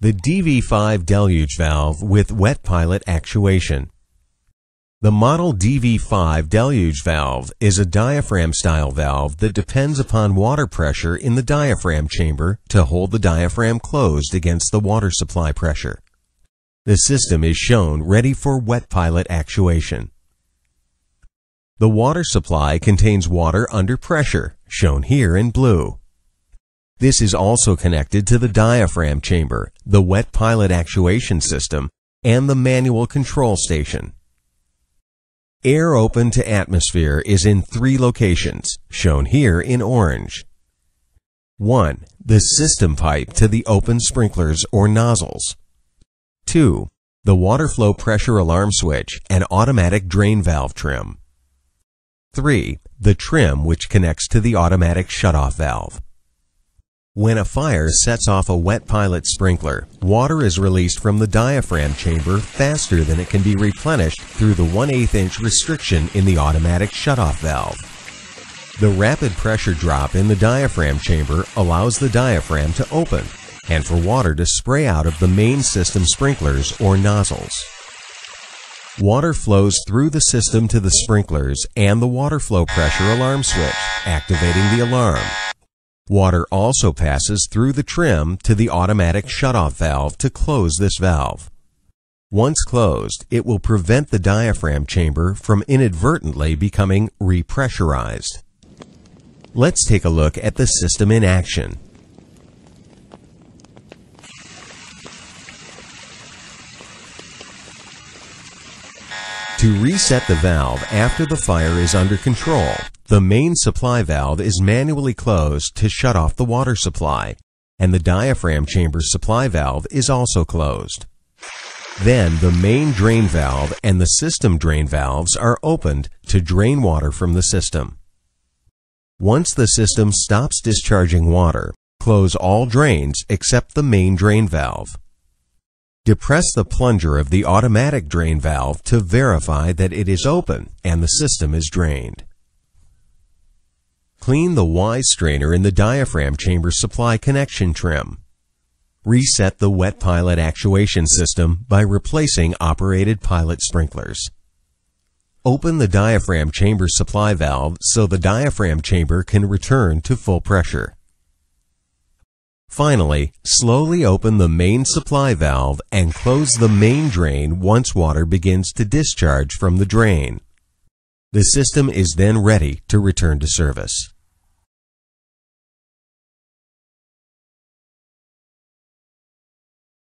The DV5 deluge valve with wet pilot actuation. The model DV5 deluge valve is a diaphragm-style valve that depends upon water pressure in the diaphragm chamber to hold the diaphragm closed against the water supply pressure. The system is shown ready for wet pilot actuation. The water supply contains water under pressure, shown here in blue. This is also connected to the diaphragm chamber, the wet pilot actuation system, and the manual control station. Air open to atmosphere is in 3 locations, shown here in orange. 1. The system pipe to the open sprinklers or nozzles. 2. The water flow pressure alarm switch and automatic drain valve trim. 3. The trim which connects to the automatic shutoff valve. When a fire sets off a wet pilot sprinkler, water is released from the diaphragm chamber faster than it can be replenished through the 1/8 inch restriction in the automatic shutoff valve. The rapid pressure drop in the diaphragm chamber allows the diaphragm to open and for water to spray out of the main system sprinklers or nozzles. Water flows through the system to the sprinklers and the water flow pressure alarm switch, activating the alarm. Water also passes through the trim to the automatic shutoff valve to close this valve. Once closed, it will prevent the diaphragm chamber from inadvertently becoming repressurized. Let's take a look at the system in action. To reset the valve after the fire is under control, the main supply valve is manually closed to shut off the water supply, and the diaphragm chamber supply valve is also closed. Then the main drain valve and the system drain valves are opened to drain water from the system. Once the system stops discharging water, close all drains except the main drain valve. Depress the plunger of the automatic drain valve to verify that it is open and the system is drained. Clean the Y strainer in the diaphragm chamber supply connection trim. Reset the wet pilot actuation system by replacing operated pilot sprinklers. Open the diaphragm chamber supply valve so the diaphragm chamber can return to full pressure. Finally, slowly open the main supply valve and close the main drain once water begins to discharge from the drain. The system is then ready to return to service.